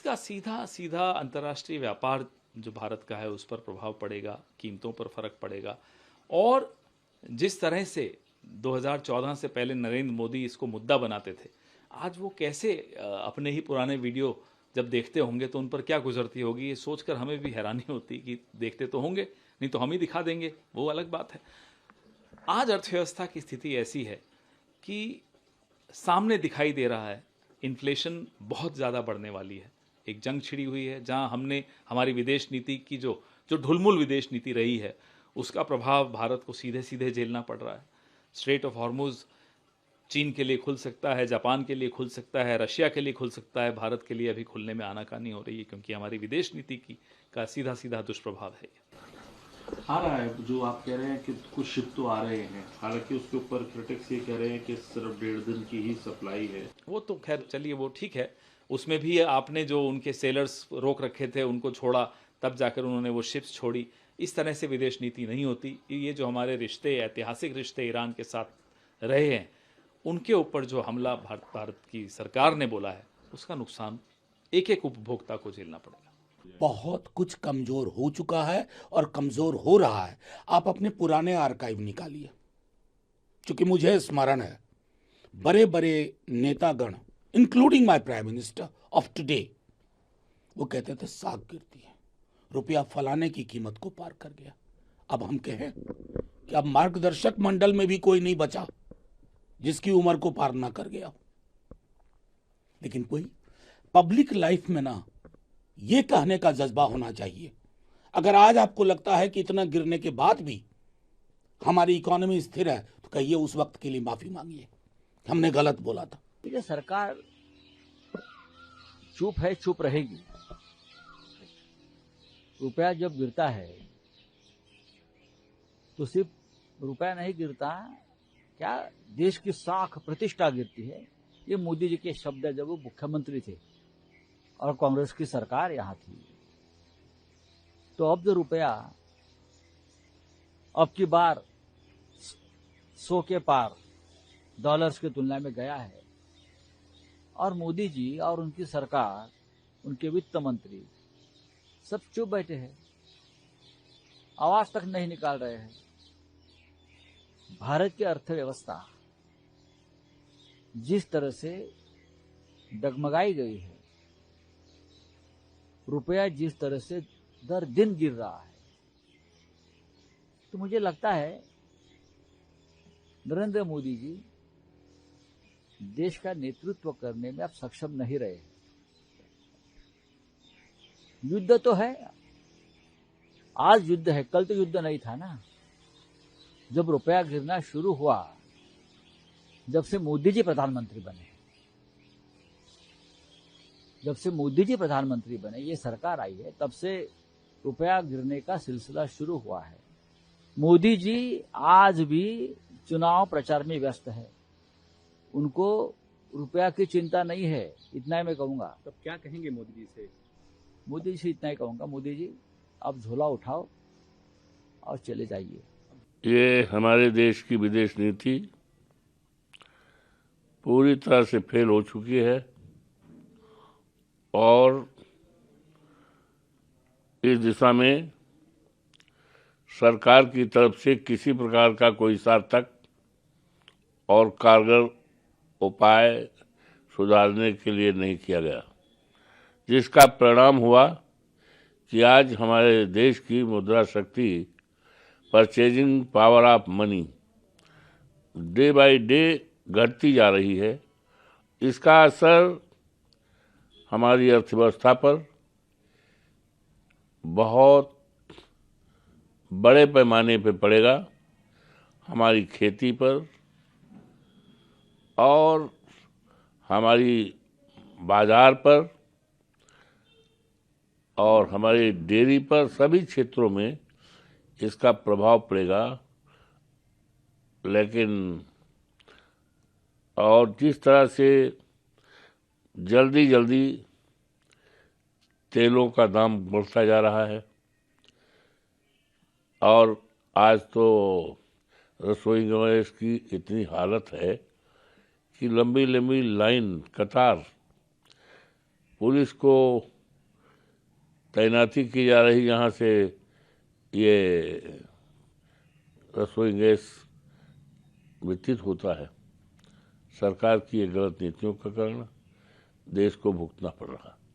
इसका सीधा सीधा अंतर्राष्ट्रीय व्यापार जो भारत का है उस पर प्रभाव पड़ेगा, कीमतों पर फर्क पड़ेगा। और जिस तरह से 2014 से पहले नरेंद्र मोदी इसको मुद्दा बनाते थे, आज वो कैसे अपने ही पुराने वीडियो जब देखते होंगे तो उन पर क्या गुजरती होगी, ये सोचकर हमें भी हैरानी होती कि देखते तो होंगे, नहीं तो हम ही दिखा देंगे, वो अलग बात है। आज अर्थव्यवस्था की स्थिति ऐसी है कि सामने दिखाई दे रहा है इन्फ्लेशन बहुत ज़्यादा बढ़ने वाली है। एक जंग छिड़ी हुई है जहां हमने हमारी विदेश नीति की जो ढुलमुल विदेश नीति रही है उसका प्रभाव भारत को सीधे सीधे झेलना पड़ रहा है। स्ट्रेट ऑफ हॉर्मुज चीन के लिए खुल सकता है, जापान के लिए खुल सकता है, रशिया के लिए खुल सकता है, भारत के लिए अभी खुलने में आनाकानी हो रही है क्योंकि हमारी विदेश नीति की का सीधा सीधा दुष्प्रभाव है। आ रहा है जो आप कह रहे हैं कि कुछ शिप तो आ रहे हैं, हालांकि उसके ऊपर क्रिटिक्स ये कह रहे हैं कि सिर्फ 1.5 दिन की ही सप्लाई है। वो तो खैर चलिए वो ठीक है, उसमें भी आपने जो उनके सेलर्स रोक रखे थे उनको छोड़ा, तब जाकर उन्होंने वो शिप्स छोड़ी। इस तरह से विदेश नीति नहीं होती। ये जो हमारे रिश्ते, ऐतिहासिक रिश्ते ईरान के साथ रहे हैं, उनके ऊपर जो हमला भारत की सरकार ने बोला है उसका नुकसान एक एक उपभोक्ता को झेलना पड़ेगा। बहुत कुछ कमजोर हो चुका है और कमजोर हो रहा है। आप अपने पुराने आर्काइव निकालिए, क्योंकि मुझे स्मरण है बड़े बड़े नेतागण including my prime minister of today, वो कहते थे साख गिरती है, रुपया फलाने की कीमत को पार कर गया। अब हम कहें कि अब मार्गदर्शक मंडल में भी कोई नहीं बचा जिसकी उम्र को पार ना कर गया। लेकिन कोई पब्लिक लाइफ में ना ये कहने का जज्बा होना चाहिए। अगर आज आपको लगता है कि इतना गिरने के बाद भी हमारी इकोनॉमी स्थिर है तो कहिए उस वक्त के लिए माफी मांगिए, हमने गलत बोला था। ये सरकार चुप है, चुप रहेगी। रुपया जब गिरता है तो सिर्फ रुपया नहीं गिरता, क्या देश की साख प्रतिष्ठा गिरती है। ये मोदी जी के शब्द है जब वो मुख्यमंत्री थे और कांग्रेस की सरकार यहां थी। तो अब जो रुपया अब की बार 100 के पार डॉलर्स की तुलना में गया है और मोदी जी और उनकी सरकार, उनके वित्त मंत्री सब चुप बैठे हैं, आवाज तक नहीं निकाल रहे हैं। भारत की अर्थव्यवस्था जिस तरह से डगमगाई गई है, रुपया जिस तरह से दर दिन गिर रहा है, तो मुझे लगता है नरेंद्र मोदी जी देश का नेतृत्व करने में अब सक्षम नहीं रहे। युद्ध तो है, आज युद्ध है, कल तो युद्ध नहीं था ना। जब रुपया गिरना शुरू हुआ, जब से मोदी जी प्रधानमंत्री बने, जब से मोदी जी प्रधानमंत्री बने, ये सरकार आई है, तब से रुपया गिरने का सिलसिला शुरू हुआ है। मोदी जी आज भी चुनाव प्रचार में व्यस्त है, उनको रुपया की चिंता नहीं है, इतना ही मैं कहूंगा। तब क्या कहेंगे मोदी जी से? मोदी जी से इतना ही कहूंगा, मोदी जी अब झोला उठाओ और चले जाइए। ये हमारे देश की विदेश नीति पूरी तरह से फेल हो चुकी है और इस दिशा में सरकार की तरफ से किसी प्रकार का कोई सार्थक और कारगर उपाय सुधारने के लिए नहीं किया गया, जिसका परिणाम हुआ कि आज हमारे देश की मुद्रा शक्ति, purchasing power of money day by day घटती जा रही है। इसका असर हमारी अर्थव्यवस्था पर बहुत बड़े पैमाने पर पड़ेगा, हमारी खेती पर और हमारी बाजार पर और हमारी डेयरी पर, सभी क्षेत्रों में इसका प्रभाव पड़ेगा। लेकिन और जिस तरह से जल्दी जल्दी तेलों का दाम बढ़ता जा रहा है और आज तो रसोई गैस की इतनी हालत है कि लंबी लंबी लाइन, कतार, पुलिस को तैनाती की जा रही जहाँ से ये रसोई गैस वितरित होता है, सरकार की ये गलत नीतियों के कारण देश को भुगतना पड़ रहा है।